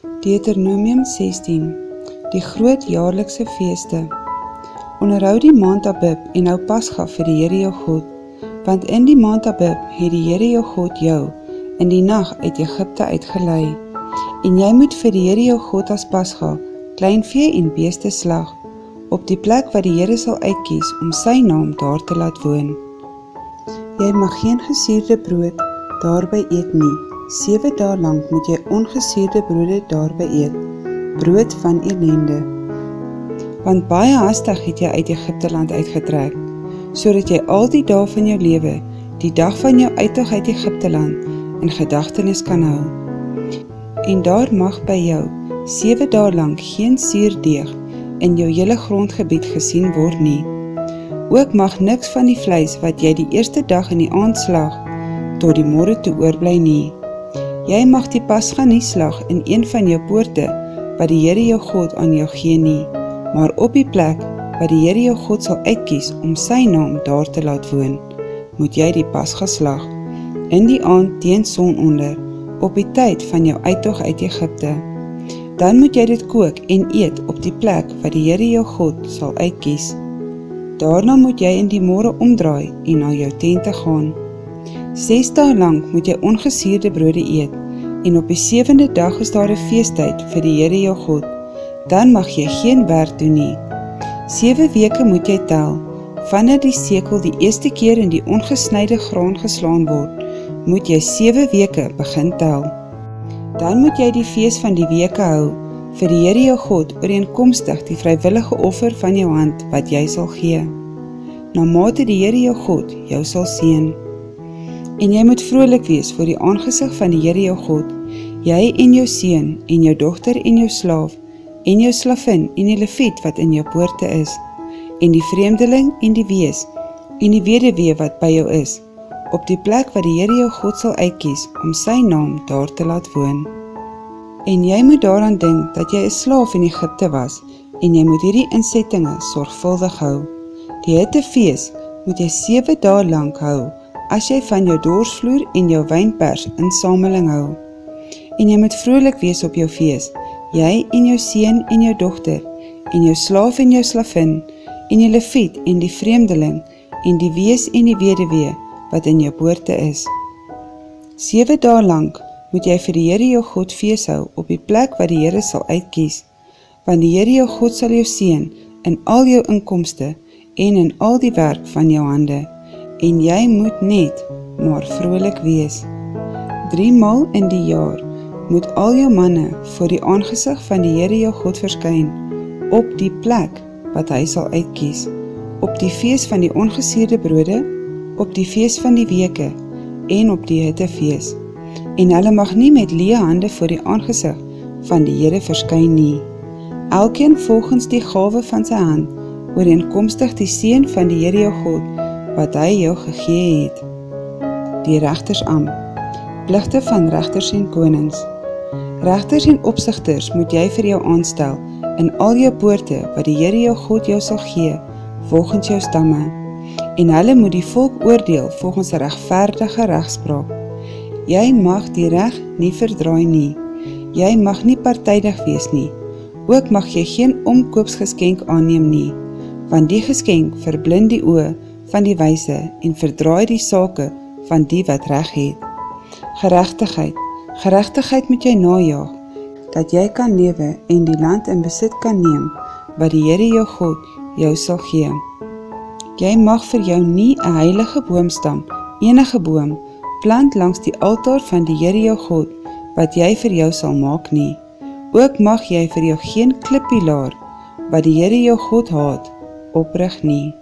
Deuteronomium 16. Die groot jaarlikse feeste. Onderhou die maand Abib en hou Pasga vir die Here jou God, want in die maand Abib het die Here jou God jou in die nag uit Egipte uitgelei. En jy moet vir die Here jou God as Pasga kleinvee en beeste slag, op die plek wat die Here sal uitkies om sy naam daar te laat woon. Jy mag geen gesuurde brood daarby eet nie. 7 dae lank moet jy ongesuurde brode daarby eet, brood van ellende. Want baie hastig het jy uit Egipte land uitgetrek, sodat jy al die dae van jou lewe, die dag van jou uittog uit Egipte land, in gedagtenis kan hou. En daar mag by jou 7 dae lank geen suurdeeg in jou hele grondgebied gesien word nie. Ook mag niks van die vleis wat jy die eerste dag in die aand slag, tot die môre toe oorbly nie. Jy mag die Pasga nie slag in een van jou poorte, wat die Here jou God aan jou gee nie, maar op die plek, wat die Here jou God sal uitkies om sy naam daar te laat woon, moet jy die Pasga slag, in die aand teen sononder, op die tyd van jou uittog uit Egipte. Dan moet jy dit kook en eet op die plek, wat die Here jou God sal uitkies. Daarna moet jy in die môre omdraai en na jou tent te gaan. 6 dae lank moet jy ongesuurde brode eet, en op die 7de dag is daar 'n feestyd vir die Here jou God. Dan mag jy geen werk doen nie. 7 weke moet jy tel, vanaf die sekel die eerste keer in die ongesnyde graan geslaan word, moet jy 7 weke begin tel. Dan moet jy die fees van die weke hou, vir die Here jou God ooreenkomstig die vrywillige offer van jou hand wat jy sal gee, na mate die Here jou God jou sal seën. En jy moet vrolik wees voor die aangesig van die Here jou God, jy en jou seun, en jou dogter en jou slaaf, en jou slavin en die leviet wat in jou poorte is, en die vreemdeling en die wees, en die weduwee wat by jou is, op die plek wat die Here jou God sal uitkies om sy naam daar te laat woon. En jy moet daaraan dink dat jy 'n slaaf in Egipte was, en jy moet hierdie insettinge sorgvuldig hou. Die hittefees moet jy 7 dae lank hou, as jy van jou dorsvloer en jou wynpers insameling hou. En jy moet vrolik wees op jou fees, jy en jou seun en jou dogter, en jou slaaf en jou slavin, en die leviet en die vreemdeling, en die wees en die weduwee, wat in jou poorte is. 7 dae lank moet jy vir die Here jou God fees hou, op die plek wat die Here sal uitkies, want die Here jou God sal jou seën in al jou inkomste, en in al die werk van jou hande, en jy moet net maar vrolik wees. 3 maal in die jaar moet al jou manne voor die aangesig van die Here jou God verskyn, op die plek wat hy sal uitkies, op die fees van die ongesuurde brode, op die fees van die weke, en op die hittefees. En hulle mag nie met leë hande voor die aangesig van die Here verskyn nie. Elkeen volgens die gawe van sy hand, ooreenkomstig die seën van die Here jou God, wat hy jou gegee het. Die regtersambt. Pligte van regters en konings. Regters en opsigters moet jy vir jou aanstel, in al jou poorte, wat die Here jou God jou sal gee, volgens jou stamme. En hulle moet die volk oordeel volgens 'n regverdige regspraak. Jy mag die reg nie verdraai nie. Jy mag nie partydig wees nie. Ook mag jy geen omkoopsgeskenk aanneem nie, want die geskenk verblind die oë van die wyse en verdraai die sake van die wat reg het. Geregtigheid. Geregtigheid moet jy najaag, dat jy kan lewe en die land in besit kan neem, wat die Here jou God jou sal gee. Jy mag vir jou nie 'n heilige boomstam, enige boom, plant langs die altaar van die Here jou God, wat jy vir jou sal maak nie. Ook mag jy vir jou geen klippilaar, wat die Here jou God haat, oprig nie.